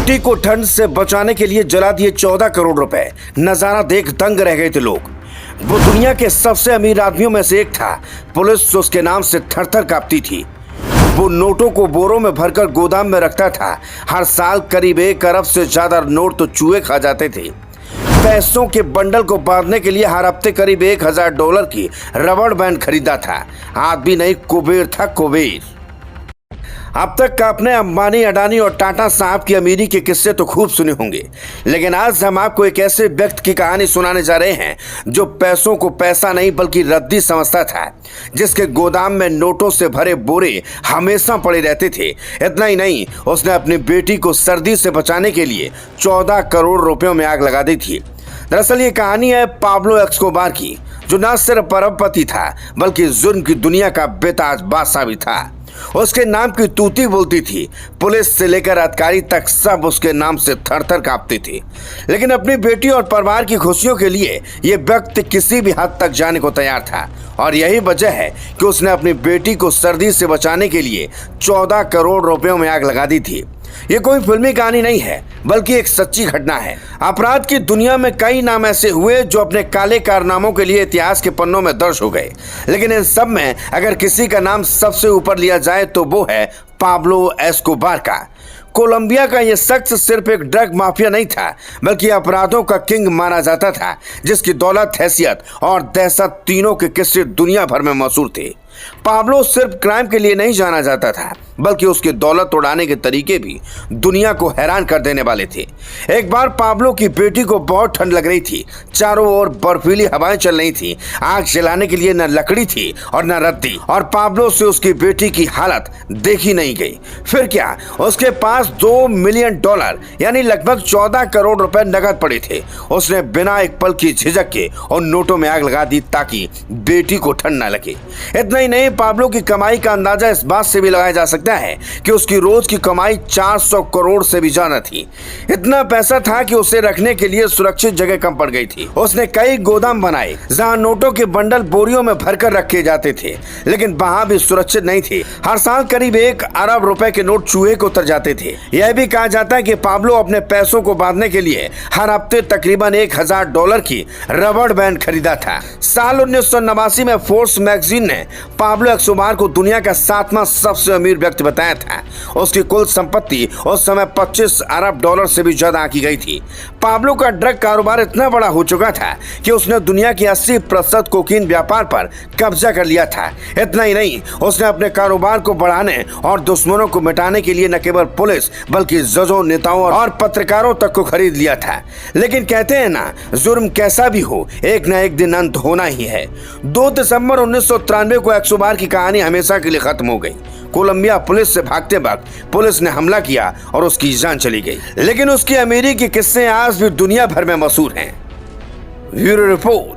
बेटी को ठंड से बचाने के लिए जला दिए 14 करोड़ रुपए। नजारा देख दंग रह गए थे लोग। वो दुनिया के सबसे अमीर आदमियों में से एक था। पुलिस उसके नाम से थर-थर कांपती थी। वो नोटों को बोरों में भरकर गोदाम में रखता था। हर साल करीब 1 अरब से ज्यादा नोट तो चूहे खा जाते थे। पैसों के बंडल को बांधने के लिए हर हफ्ते करीब $1000 की रबड़ बैंड खरीदा था। आदमी नहीं, कुबेर था, कुबेर। अब तक आपने अंबानी, अडानी और टाटा साहब की अमीरी के किस्से तो खूब सुने होंगे, लेकिन आज हम आपको एक ऐसे व्यक्ति की कहानी सुनाने जा रहे हैं जो पैसों को पैसा नहीं बल्कि रद्दी समझता था, जिसके गोदाम में नोटों से भरे बोरे हमेशा पड़े रहते थे। इतना ही नहीं, उसने अपनी बेटी को सर्दी से बचाने के लिए 14 करोड़ रुपयों में आग लगा दी थी। दरअसल ये कहानी है पाब्लो एस्कोबार की, जो न सिर्फ अरबपति था बल्कि जुर्म की दुनिया का बेताज बादशाह भी था। उसके नाम की तूती बोलती थी। पुलिस से लेकर अधिकारी तक सब उसके नाम से थर-थर कांपते थे। लेकिन अपनी बेटी और परिवार की खुशियों के लिए यह व्यक्ति किसी भी हद तक जाने को तैयार था, और यही वजह है कि उसने अपनी बेटी को सर्दी से बचाने के लिए 14 करोड़ रुपयों में आग लगा दी थी। ये कोई फिल्मी कहानी नहीं है बल्कि एक सच्ची घटना है। अपराध की दुनिया में कई नाम ऐसे हुए जो अपने काले कारनामों के लिए इतिहास के पन्नों में दर्ज हो गए, लेकिन इन सब में अगर किसी का नाम सबसे ऊपर लिया जाए तो वो है पाब्लो एस्कोबार का। कोलंबिया का यह शख्स सिर्फ एक ड्रग माफिया नहीं था बल्कि अपराधों का किंग माना जाता था, जिसकी दौलत, हैसियत और दहशत तीनों के किस्से दुनिया भर में मशहूर थे। पाब्लो सिर्फ क्राइम के लिए नहीं जाना जाता था बल्कि उसकी दौलत उड़ाने के तरीके भी दुनिया को हैरान कर देने वाले थे। एक बार पाब्लो की बेटी को बहुत ठंड लग रही थी। चारों ओर बर्फीली हवाएं चल रही थी। आग जलाने के लिए न लकड़ी थी और न रद्दी, और पाब्लो से उसकी बेटी की हालत देखी नहीं गई। फिर क्या, उसके पास $2 मिलियन यानी लगभग 14 करोड़ रुपए नगद पड़े थे। उसने बिना एक पल की झिझक के उन नोटों में आग लगा दी ताकि बेटी को ठंड न लगे। इतना ही नहीं, पाब्लो की कमाई का अंदाजा इस बात से भी लगाया जा सकता है कि उसकी रोज की कमाई 400 करोड़ से भी ज्यादा थी। इतना पैसा था कि उसे रखने के लिए सुरक्षित जगह कम पड़ गई थी। उसने कई गोदाम बनाए जहां नोटों के बंडल बोरियों में भरकर रखे जाते थे, लेकिन वहां भी सुरक्षित नहीं थे। हर साल करीब 1 अरब रुपए के नोट चूहे को उतर जाते थे। यह भी कहा जाता है कि पाब्लो अपने पैसों को बांधने के लिए हर हफ्ते तकरीबन $1000 की रबड़ बैंड खरीदा था। साल 1989 में फोर्ब्स मैगजीन ने पाब्लो एस्कोबार को दुनिया का 7वां सबसे अमीर व्यक्ति बताया था। उसकी कुल संपत्ति उस समय $25 अरब से भी ज्यादा आंकी गई थी। पाब्लो का ड्रग कारोबार इतना बड़ा हो चुका था कि उसने दुनिया की 80% कोकीन व्यापार पर कब्जा कर लिया था। इतना ही नहीं, उसने अपने कारोबार को बढ़ाने और दुश्मनों को मिटाने के लिए न केवल पुलिस बल्कि जजों, नेताओं और पत्रकारों तक को खरीद लिया था। लेकिन कहते हैं ना, जुर्म कैसा भी हो एक न एक दिन अंत होना ही है। 2 दिसंबर 1993 को एस्कोबार की कहानी हमेशा के लिए खत्म हो गई। कोलंबिया पुलिस से भागते वक्त पुलिस ने हमला किया और उसकी जान चली गई, लेकिन उसकी अमीरी के किस्से आज भी दुनिया भर में मशहूर हैं। Bureau report.